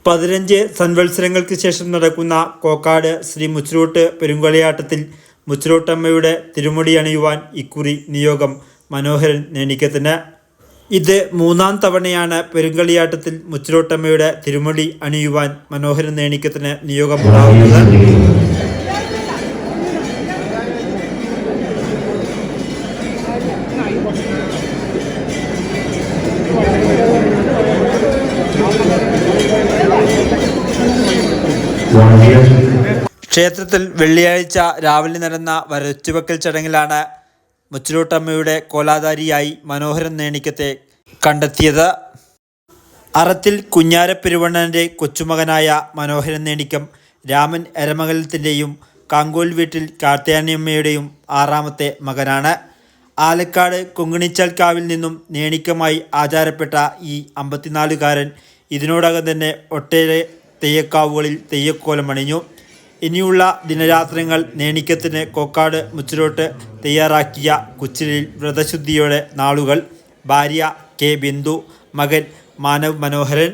15 സംവത്സരങ്ങൾക്ക് ശേഷം നടക്കുന്ന കോക്കാട് ശ്രീ മുച്ചിലോട്ട് പെരുങ്കളിയാട്ടത്തിൽ മുച്ചിലോട്ടമ്മയുടെ തിരുമുടി അണിയുവാൻ ഇക്കുറി നിയോഗം മനോഹരൻ നേണിക്കത്തിന്. ഇത് 3-ാം തവണയാണ് പെരുങ്കളിയാട്ടത്തിൽ മുച്ചിലോട്ടമ്മയുടെ തിരുമുടി അണിയുവാൻ മനോഹരൻ നേണിക്കത്തിന് നിയോഗമുണ്ടാകുന്നത്. ക്ഷേത്രത്തിൽ വെള്ളിയാഴ്ച രാവിലെ നടന്ന വരച്ചുവെക്കൽ ചടങ്ങിലാണ് മുച്ചിലോട്ടമ്മയുടെ കോലാധാരിയായി മനോഹരൻ നേണിക്കത്തെ കണ്ടെത്തിയത്. അറത്തിൽ കുഞ്ഞാരപ്പെരുവണ്ണൻ്റെ കൊച്ചുമകനായ മനോഹരൻ നേണിക്കം രാമൻ എരമംഗലത്തിൻ്റെയും കാങ്കോൽ വീട്ടിൽ കാർത്യായനിയമ്മയുടെയും 6ാമത്തെ മകനാണ്. ആലക്കാട് കൊങ്ങിണിച്ചാൽ നിന്നും നേണിക്കമായി ആചാരപ്പെട്ട ഈ 54-കാരൻ ഇതിനോടകം തന്നെ ഒട്ടേറെ തെയ്യക്കാവുകളിൽ തെയ്യക്കോലമണിഞ്ഞു. ഇനിയുള്ള ദിനരാത്രങ്ങൾ നേണിക്കത്തിന് കോക്കാട് മുച്ചിലോട്ട് തയ്യാറാക്കിയ കുച്ചിലിൽ വ്രതശുദ്ധിയോടെ നാളുകൾ. ഭാര്യ കെ ബിന്ദു, മകൻ മാനവ് മനോഹരൻ.